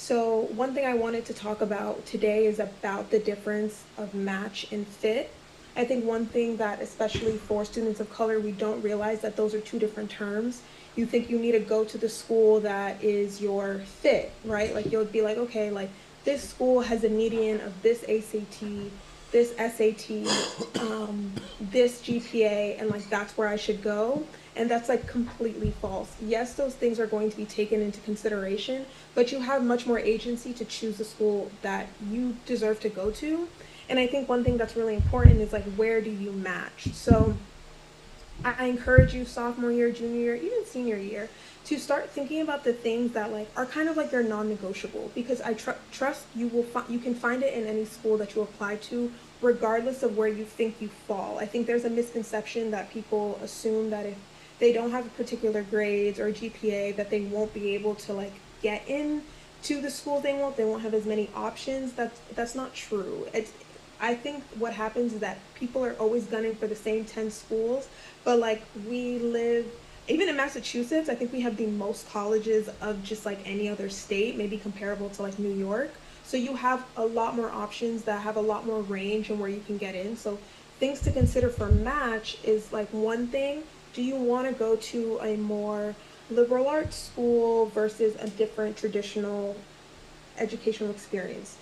So one thing I wanted to talk about today is about the difference of match and fit. I think one thing that, especially for students of color, we don't realize that those are two different terms. You think you need to go to the school that is your fit, right? Like you'll be like, okay, like this school has a median of this ACT, this SAT, this GPA, and like that's where I should go. And that's like completely false. Yes, those things are going to be taken into consideration, but you have much more agency to choose the school that you deserve to go to. And I think one thing that's really important is like, where do you match? So I encourage you sophomore year, junior year, even senior year, to start thinking about the things that like are kind of like your non-negotiable, because I trust you will you can find it in any school that you apply to, regardless of where you think you fall. I think there's a misconception that people assume that if they don't have particular grades or GPA that they won't be able to like get in to the schools they won't have as many options. That's not true. It's I think what happens is that people are always gunning for the same 10 schools, but like we live, even in Massachusetts, I think we have the most colleges of just like any other state, maybe comparable to like New York. So you have a lot more options that have a lot more range and where you can get in. So things to consider for match is like, one thing, do you want to go to a more liberal arts school versus a different traditional educational experience?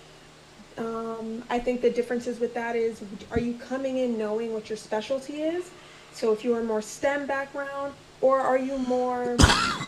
I think the differences with that is, are you coming in knowing what your specialty is? So if you are more STEM background, or are you more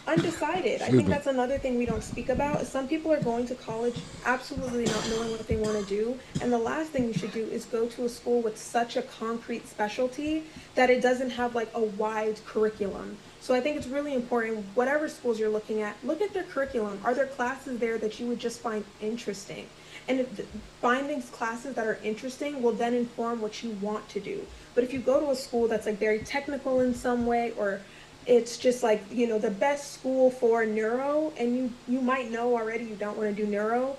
undecided? I Excuse think me. that's another thing we don't speak about. Some people are going to college absolutely not knowing what they want to do. And the last thing you should do is go to a school with such a concrete specialty that it doesn't have like a wide curriculum. So I think it's really important, whatever schools you're looking at, look at their curriculum. Are there classes there that you would just find interesting? And finding classes that are interesting will then inform what you want to do. But if you go to a school that's like very technical in some way, or it's just like, the best school for neuro, and you might know already you don't want to do neuro,